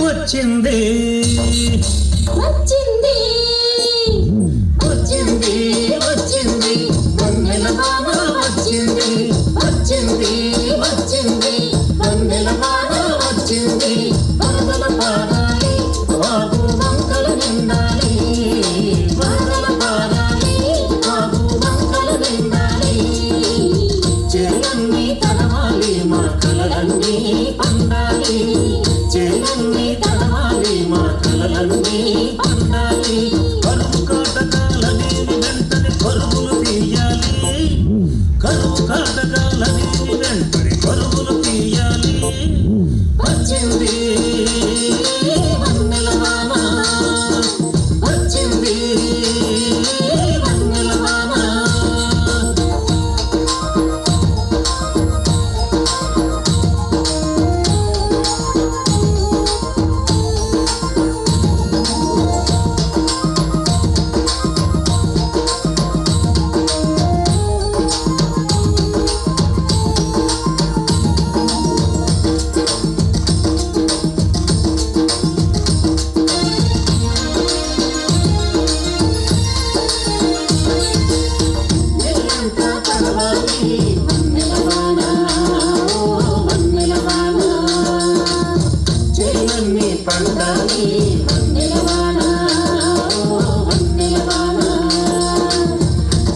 వచ్చింది వచ్చింది వచ్చింది వచ్చింది వన్నెల వాన వచ్చింది వచ్చింది వచ్చింది వన్నెల వాన వచ్చింది వరదల పారాలి వాగు వంకల నిండాలి వరదల పారాలి వాగు వంకల నిండాలి చేలన్నీ తడవాలి మా కలలన్నీ పండాలి చేలన్నీ తడవాలి మా కలలన్నీ పండాలి కరువు కాటకాల నీరు వెంటనే పరుగులు తీయాలి కరువు కాటకాల నీరు వెంటనే పరుగులు తీయాలి వచ్చింది వన్నెల వాన వచ్చింది వన్నెల వాన పండాలి వన్నెల వాన వన్నెల వాన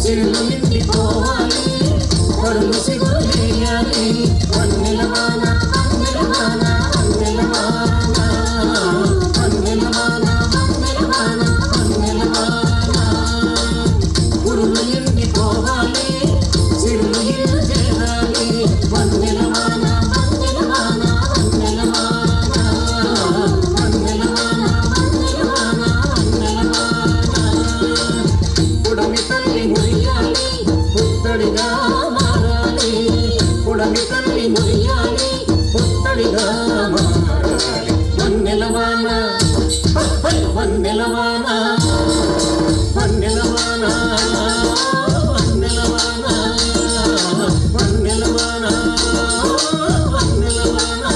చెరువు నిండిపోవాలి కరులు సిగ్గు చేయాలి వన్నెల వాన వన్నెల వాన వన్నెల వాన వన్నెల వాన వన్నెల వాన వన్నెల వాన పురులు నిండిపోవాలి చెరువు ఇల్లు చేరాలి వన్నెల వాన వన్నెల వాన వన్నెల వాన పుడమి తల్లి మురియాలి పుత్తడిగా మారాలి పుడమి తల్లి మురియాలి పుత్తడిగా మారాలి వన్నెల వాన వన్నెల వాన వన్నెల వాన వన్నెల వాన వన్నెల వాన వన్నెల వాన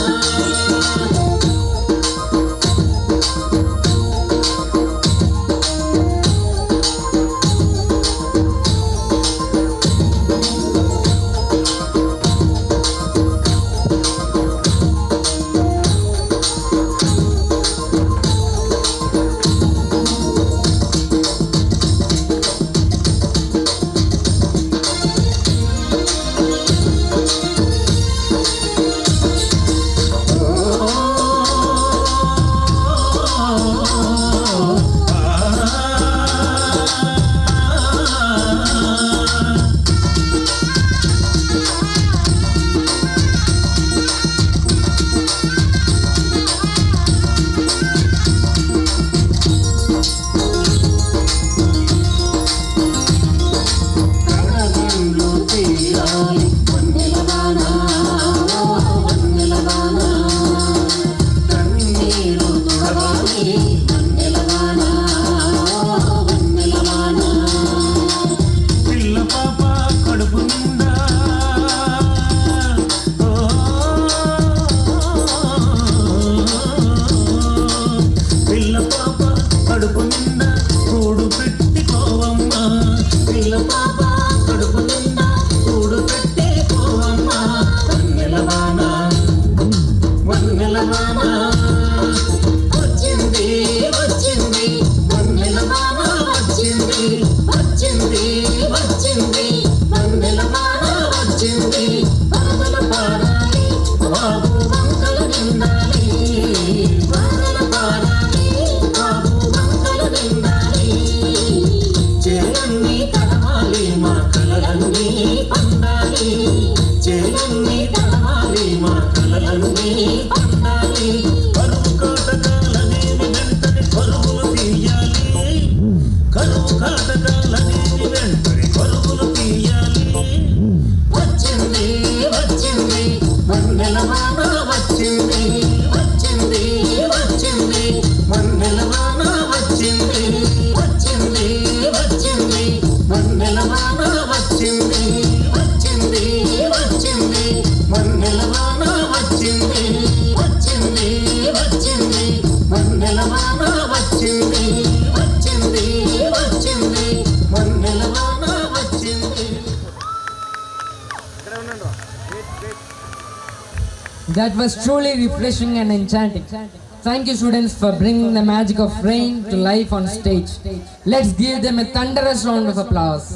కష్టాలన్నీ కలవాలి మా కలలన్నీ పండాలి కరువు కాటకాలనేవి వెంటనే పరుగులు తీయాలి కరువు కాటకాలనేవి వెంటనే పరుగులు తీయాలి వచ్చింది వచ్చింది మన్నెల వాన వచ్చింది వచ్చింది వచ్చింది మన్నెల వాన వచ్చింది వచ్చింది వచ్చింది మన్నెల వాన వచ్చింది వచ్చింది వచ్చింది మన్నెల వాన వచ్చింది వచ్చింది వచ్చింది మన్నెల వాన వచ్చింది వచ్చింది వచ్చింది మన్నెల వాన వచ్చింది. That was truly refreshing and enchanting. Thank you, students, for bringing the magic of rain to life on stage. Let's give them a thunderous round of applause.